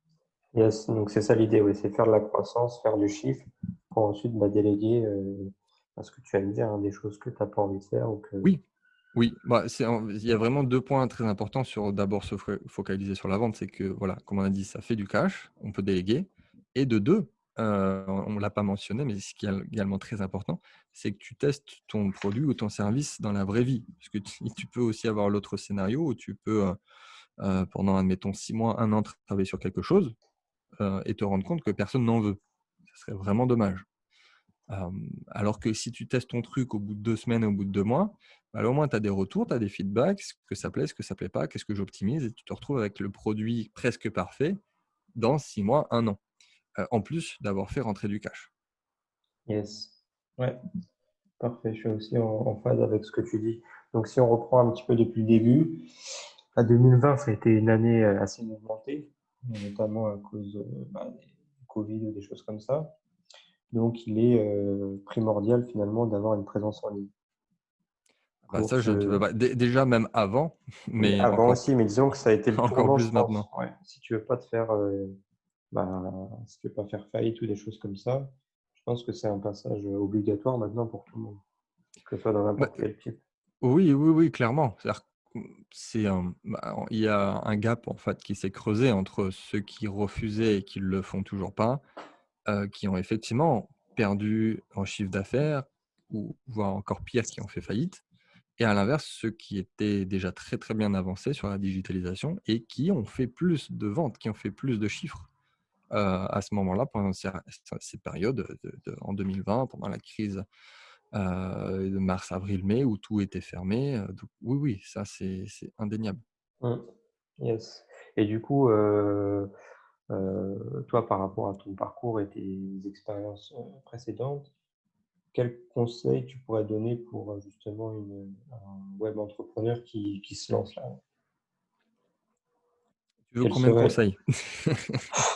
yes, donc c'est ça l'idée, oui, c'est faire de la croissance, faire du chiffre pour ensuite déléguer à ce que tu vas me dire, hein, des choses que tu n'as pas envie de faire ou que. Oui, oui, bah, il y a vraiment deux points très importants sur d'abord se focaliser sur la vente, c'est que voilà, comme on a dit, ça fait du cash, on peut déléguer. Et de deux, on ne l'a pas mentionné, mais ce qui est également très important, c'est que tu testes ton produit ou ton service dans la vraie vie. Parce que tu peux aussi avoir l'autre scénario où tu peux, pendant, admettons, 6 mois, un an, travailler sur quelque chose et te rendre compte que personne n'en veut. Ce serait vraiment dommage. Alors que si tu testes ton truc au bout de 2 semaines, au bout de 2 mois, bah, là, au moins tu as des retours, tu as des feedbacks, ce que ça plaît, ce que ça plaît pas, qu'est-ce que j'optimise et tu te retrouves avec le produit presque parfait dans 6 mois, 1 an, en plus d'avoir fait rentrer du cash. Yes. Ouais, parfait. Je suis aussi en phase avec ce que tu dis. Donc, si on reprend un petit peu depuis le début, à 2020, ça a été une année assez mouvementée, notamment à cause du Covid ou des choses comme ça. Donc, il est primordial finalement d'avoir une présence en ligne Bah, pour ça, je ne te veux se. pas. Déjà même avant, Oui, mais avant encore, aussi, mais disons que ça a été le encore tournant, je plus pense. maintenant. Ouais. Si tu veux pas te faire, bah, si tu veux pas faire faillite ou des choses comme ça, je pense que c'est un passage obligatoire maintenant pour tout le monde, que ce soit dans Bah, n'importe quel type. oui, oui, oui, clairement. C'est-à-dire que, il y a un gap en fait qui s'est creusé entre ceux qui refusaient et qui ne le font toujours pas, qui ont effectivement perdu en chiffre d'affaires ou voire encore pire, qui ont fait faillite et à l'inverse, ceux qui étaient déjà très, très bien avancés sur la digitalisation et qui ont fait plus de ventes, qui ont fait plus de chiffres, à ce moment-là, pendant cette période en 2020, pendant la crise, de mars, avril, mai, où tout était fermé, donc oui, oui, ça c'est indéniable. Mm. Yes. Et du coup, toi, par rapport à ton parcours et tes expériences précédentes, quels conseils tu pourrais donner pour justement un web entrepreneur qui se lance là? Tu veux Quels combien de seraient, conseils?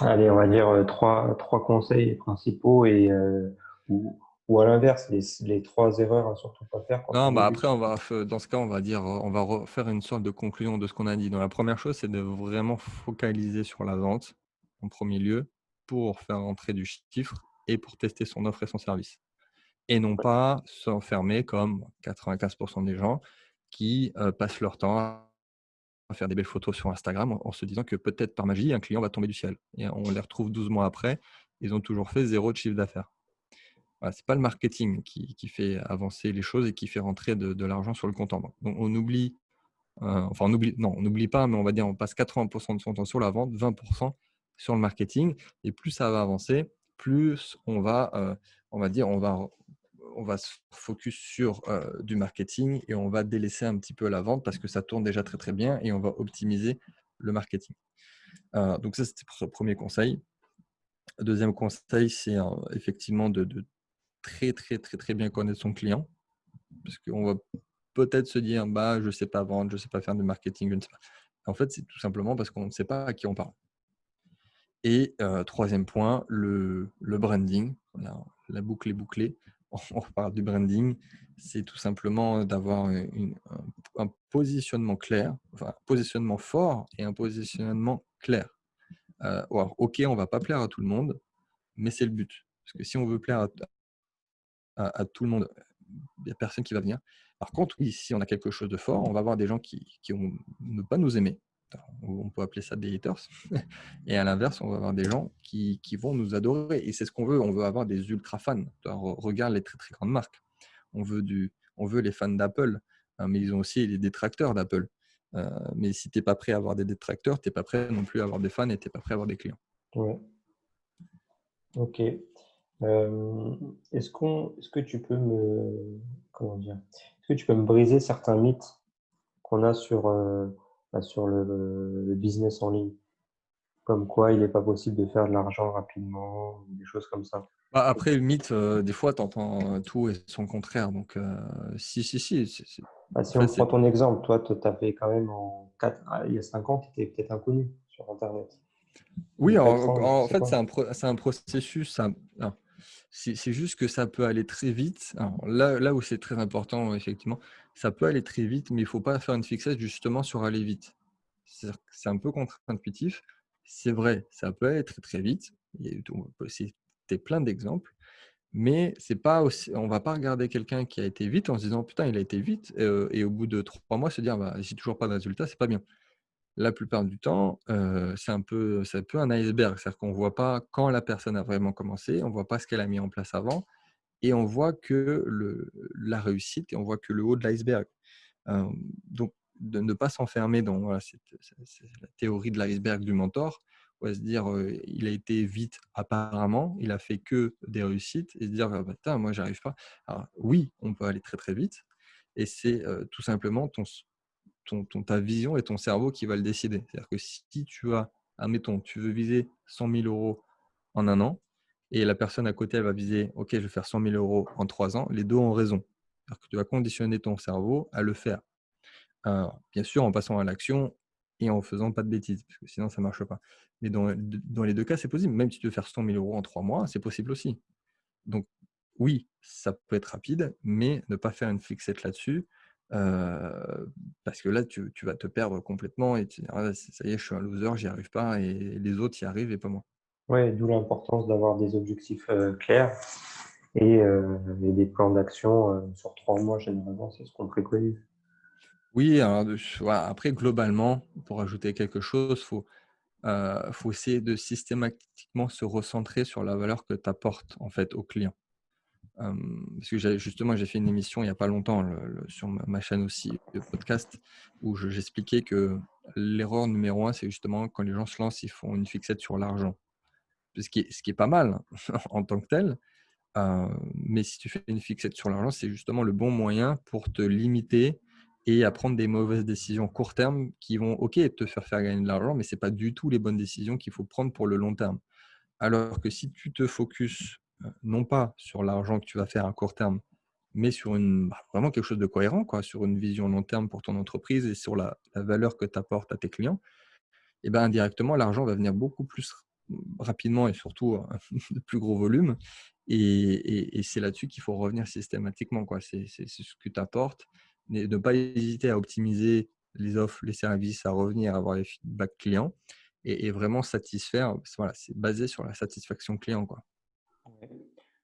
allez, on va dire trois conseils principaux et ou à l'inverse, les trois erreurs à surtout pas faire quand on Non, bah, après débute. dans ce cas, on va dire, on va refaire une sorte de conclusion de ce qu'on a dit. Donc la première chose, c'est de vraiment focaliser sur la vente, en premier lieu, pour faire entrer du chiffre et pour tester son offre et son service. Et non pas s'enfermer comme 95 des gens qui, passent leur temps à faire des belles photos sur Instagram en se disant que peut-être par magie, un client va tomber du ciel et on les retrouve 12 mois après, ils ont toujours fait zéro de chiffre d'affaires. Voilà, c'est pas le marketing qui fait avancer les choses et qui fait rentrer de l'argent sur le compte en banque. Donc on oublie, enfin on n'oublie pas, mais on va dire on passe 80% de son temps sur la vente, 20% sur le marketing et plus ça va avancer, plus on va dire on va se focus sur, du marketing et on va délaisser un petit peu la vente parce que ça tourne déjà très, très bien et on va optimiser le marketing. Donc ça, c'était pour le 1er conseil. Deuxième conseil, c'est, effectivement de très, très, très, très bien connaître son client. Parce qu'on va peut-être se dire: «Bah, je ne sais pas vendre, je ne sais pas faire de marketing, je ne sais pas». En fait, c'est tout simplement parce qu'on ne sait pas à qui on parle. Et 3e point, le branding. La boucle est bouclée. On reparle du branding. C'est tout simplement d'avoir un positionnement clair, enfin, un positionnement fort et un positionnement clair. Alors, OK, on ne va pas plaire à tout le monde, mais c'est le but. Parce que si on veut plaire à tout le monde, il n'y a personne qui va venir. Par contre, oui, si on a quelque chose de fort, on va avoir des gens qui vont ne pas nous aimer. On peut appeler ça des haters. Et à l'inverse, on va avoir des gens qui vont nous adorer. Et c'est ce qu'on veut. On veut avoir des ultra fans. Regarde les très très grandes marques. On veut les fans d'Apple, hein, mais ils ont aussi les détracteurs d'Apple. Mais si tu n'es pas prêt à avoir des détracteurs, tu n'es pas prêt non plus à avoir des fans et tu n'es pas prêt à avoir des clients. Ouais, ok. Est-ce que tu peux comment dire, est-ce que tu peux me briser certains mythes qu'on a sur le business en ligne? Comme quoi il n'est pas possible de faire de l'argent rapidement, des choses comme ça. Bah, après, le mythe, des fois, tu entends tout et son contraire. Donc, si. Bah, si En fait, on prend ton exemple, toi, tu avais quand même il y a 5 ans, tu étais peut-être inconnu sur Internet. Il y oui, a 4 ans, je en sais fait, pas. c'est un processus. Alors, c'est juste que ça peut aller très vite. Alors, là où c'est très important, effectivement, ça peut aller très vite, mais il ne faut pas faire une fixette justement sur aller vite. C'est-à-dire que c'est un peu contre-intuitif. C'est vrai, ça peut aller très, très vite. On peut citer plein d'exemples. Mais c'est pas aussi, on va pas regarder quelqu'un qui a été vite en se disant: «Putain, il a été vite», et au bout de 3 mois se dire: «Bah, j'ai toujours pas de résultat, c'est pas bien». La plupart du temps, c'est un peu un iceberg. C'est-à-dire qu'on voit pas quand la personne a vraiment commencé, on voit pas ce qu'elle a mis en place avant et on voit que la réussite et on voit que le haut de l'iceberg. Donc de ne pas s'enfermer dans, voilà, c'est la théorie de l'iceberg du mentor. On va se dire, il a été vite apparemment, il a fait que des réussites et se dire: «Ah bah, putain, moi j'arrive pas». Alors oui, on peut aller très, très vite et c'est, tout simplement ta vision et ton cerveau qui va le décider. C'est-à-dire que si tu as, admettons, tu veux viser 100 000 € en 1 an et la personne à côté, elle va viser: «OK, je vais faire 100 000 € en 3 ans», les 2 ont raison. C'est-à-dire que tu vas conditionner ton cerveau à le faire. Bien sûr, en passant à l'action et en faisant pas de bêtises, parce que sinon ça ne marche pas. Mais dans les 2 cas, c'est possible. Même si tu veux faire 100 000 € en 3 mois, c'est possible aussi. Donc oui, ça peut être rapide, mais ne pas faire une fixette là-dessus, parce que là, tu vas te perdre complètement et tu dis: «Ah ça y est, je suis un loser, j'y arrive pas et les autres y arrivent et pas moi». Ouais, d'où l'importance d'avoir des objectifs clairs et des plans d'action sur 3 mois, généralement, c'est ce qu'on préconise. Oui, alors voilà, après globalement, pour ajouter quelque chose, faut essayer de systématiquement se recentrer sur la valeur que tu apportes, en fait, au client. Parce que j'ai fait une émission il n'y a pas longtemps sur ma chaîne aussi de podcast où j'expliquais que l'erreur numéro 1, c'est justement quand les gens se lancent, ils font une fixette sur l'argent. Ce qui est pas mal en tant que tel, mais si tu fais une fixette sur l'argent, c'est justement le bon moyen pour te limiter et à prendre des mauvaises décisions court terme qui vont, OK, te faire gagner de l'argent, mais c'est pas du tout les bonnes décisions qu'il faut prendre pour le long terme. Alors que si tu te focuses, non pas sur l'argent que tu vas faire à court terme, mais sur vraiment quelque chose de cohérent, quoi, sur une vision long terme pour ton entreprise et sur la valeur que tu apportes à tes clients, et ben, indirectement, l'argent va venir beaucoup plus rapidement et surtout de plus gros volume. Et c'est là-dessus qu'il faut revenir systématiquement, quoi. C'est ce que tu apportes. Ne pas hésiter à optimiser les offres, les services, à revenir, à avoir les feedbacks clients et vraiment satisfaire. Voilà, c'est basé sur la satisfaction client, quoi. Ouais.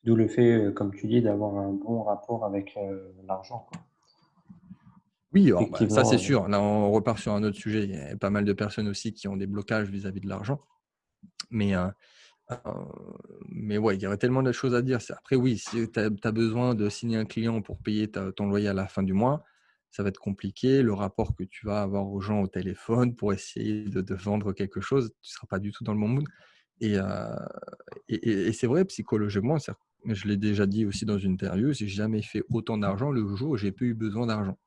D'où le fait, comme tu dis, d'avoir un bon rapport avec l'argent, quoi. Oui, alors, bah, ça c'est Effectivement, sûr. Là, on repart sur un autre sujet. Il y a pas mal de personnes aussi qui ont des blocages vis-à-vis de l'argent. Mais Euh, mais ouais, il y aurait tellement de choses à dire. Après, oui, si tu as besoin de signer un client pour payer ton loyer à la fin du mois, ça va être compliqué. Le rapport que tu vas avoir aux gens au téléphone pour essayer de vendre quelque chose, tu ne seras pas du tout dans le bon mood. Et, et c'est vrai, psychologiquement, je l'ai déjà dit aussi dans une interview, j'ai jamais fait autant d'argent le jour où j'ai plus eu besoin d'argent.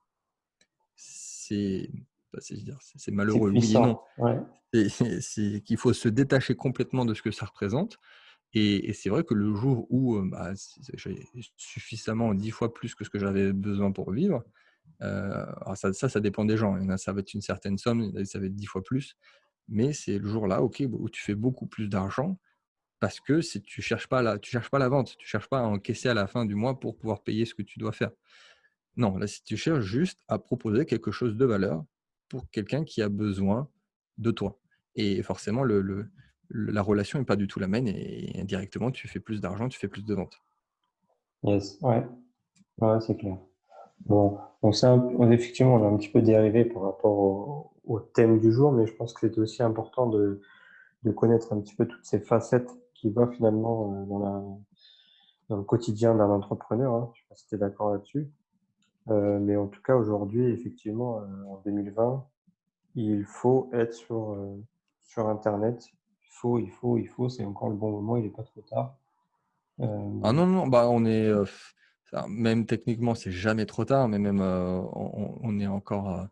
C'est c'est C'est malheureux, oui et non. puissant, ouais. C'est qu'il faut se détacher complètement de ce que ça représente. Et c'est vrai que le jour où j'ai suffisamment 10 fois plus que ce que j'avais besoin pour vivre, alors ça dépend des gens. Il y en a, ça va être une certaine somme, ça va être 10 fois plus. Mais c'est le jour-là, ok, où tu fais beaucoup plus d'argent parce que tu cherches pas tu cherches pas la vente, tu cherches pas à encaisser à la fin du mois pour pouvoir payer ce que tu dois faire. Non, là, si tu cherches juste à proposer quelque chose de valeur pour quelqu'un qui a besoin de toi. Et forcément, la relation n'est pas du tout la même et indirectement, tu fais plus d'argent, tu fais plus de ventes. Yes, ouais, ouais, c'est clair. Bon, effectivement, on a un petit peu dérivé par rapport au thème du jour, mais je pense que c'est aussi important de connaître un petit peu toutes ces facettes qui voient finalement dans le quotidien d'un entrepreneur, hein. Je sais pas si tu es d'accord là-dessus. Mais en tout cas, aujourd'hui, effectivement, en 2020, il faut être sur Internet. C'est encore le bon moment, il n'est pas trop tard. Ah Euh, non, non, bah on est, même techniquement, c'est jamais trop tard, mais même on est encore,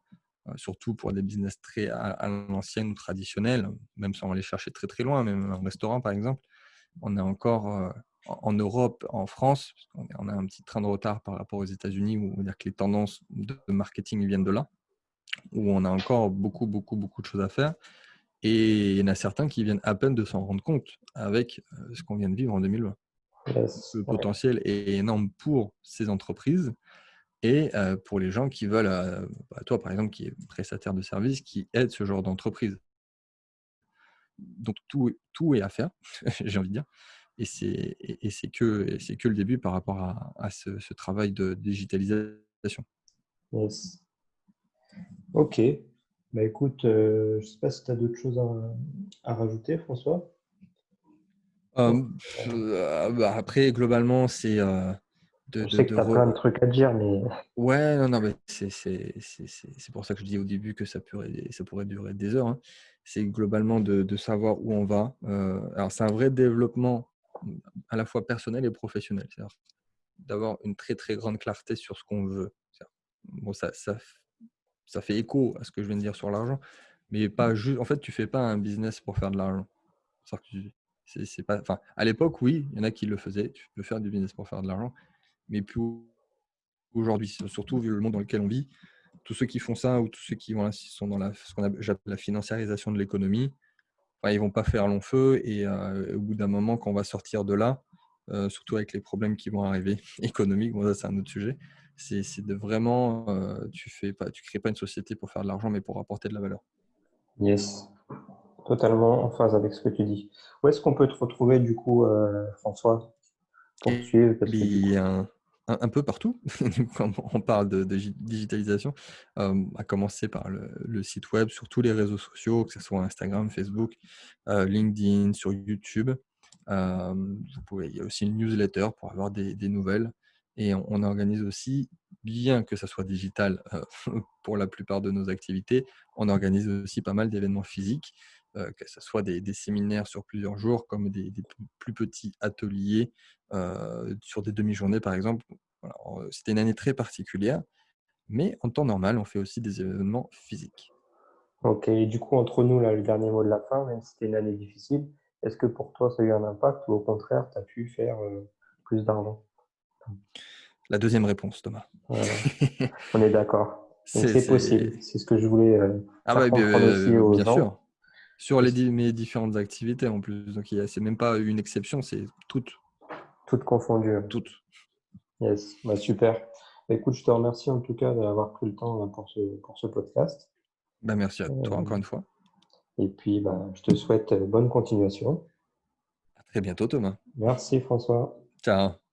surtout pour des business très à l'ancienne ou traditionnels, même sans aller chercher très très loin, même un restaurant par exemple. On est encore en Europe, en France, parce on a un petit train de retard par rapport aux États-Unis, où on va dire que les tendances de marketing viennent de là, où on a encore beaucoup, beaucoup, beaucoup de choses à faire. Et il y en a certains qui viennent à peine de s'en rendre compte avec ce qu'on vient de vivre en 2020. yes, Le ouais, potentiel est énorme pour ces entreprises et pour les gens qui veulent, toi par exemple, qui est prestataire de services, qui aide ce genre d'entreprise. Donc tout est à faire, j'ai envie de dire. Et c'est que le début par rapport à ce travail de digitalisation. yes. Ok. Bah écoute, je sais pas si tu as d'autres choses à rajouter, François. Euh, Oh, Bah, après, globalement, c'est je sais que tu as plein de trucs à dire, mais ouais, non, non, mais c'est pour ça que je dis au début que ça pourrait durer des heures, hein. C'est globalement de savoir où on va. Alors, c'est un vrai développement à la fois personnel et professionnel. C'est-à-dire d'avoir une très, très grande clarté sur ce qu'on veut. Bon, ça fait écho à ce que je viens de dire sur l'argent, mais pas juste. En fait, tu fais pas un business pour faire de l'argent. C'est-à-dire que c'est pas. Enfin, à l'époque, oui, il y en a qui le faisaient. Tu peux faire du business pour faire de l'argent, mais plus aujourd'hui, surtout vu le monde dans lequel on vit. Tous ceux qui font ça ou tous ceux qui sont dans ce j'appelle la financiarisation de l'économie, enfin, ils vont pas faire long feu et au bout d'un moment, quand on va sortir de là, surtout avec les problèmes qui vont arriver économiques, bon, ça c'est un autre sujet, c'est de vraiment, tu crées pas une société pour faire de l'argent, mais pour apporter de la valeur. yes, totalement en phase avec ce que tu dis. Où est-ce qu'on peut te retrouver du coup, François, pour te Et suivre? Parce que du coup, bien, un peu partout, quand on parle de digitalisation, à commencer par le site web, sur tous les réseaux sociaux, que ce soit Instagram, Facebook, LinkedIn, sur YouTube. Il y a aussi une newsletter pour avoir des nouvelles. Et on organise aussi, bien que ça soit digital pour la plupart de nos activités, on organise aussi pas mal d'événements physiques, que ce soit des séminaires sur plusieurs jours, comme des plus petits ateliers sur des demi-journées, par exemple. Voilà, c'était une année très particulière, mais en temps normal, on fait aussi des événements physiques. ok, et du coup, entre nous, là, le dernier mot de la fin, même si c'était une année difficile, est-ce que pour toi, ça a eu un impact ou au contraire, tu as pu faire plus d'argent? La deuxième réponse, Thomas. Voilà, on est d'accord. Donc C'est, c'est possible. c'est... C'est ce que je voulais Ah faire bah, comprendre aussi aux bien gens. sûr. Sur Parce que mes différentes activités en plus. Donc, c'est même pas une exception, c'est toutes. toutes confondues. Toutes. Yes, bah, super. Bah, écoute, je te remercie en tout cas d'avoir pris le temps pour ce podcast. Bah, merci à toi Euh, encore une fois. et puis, bah, je te souhaite bonne continuation. À très bientôt, Thomas. Merci François. Ciao.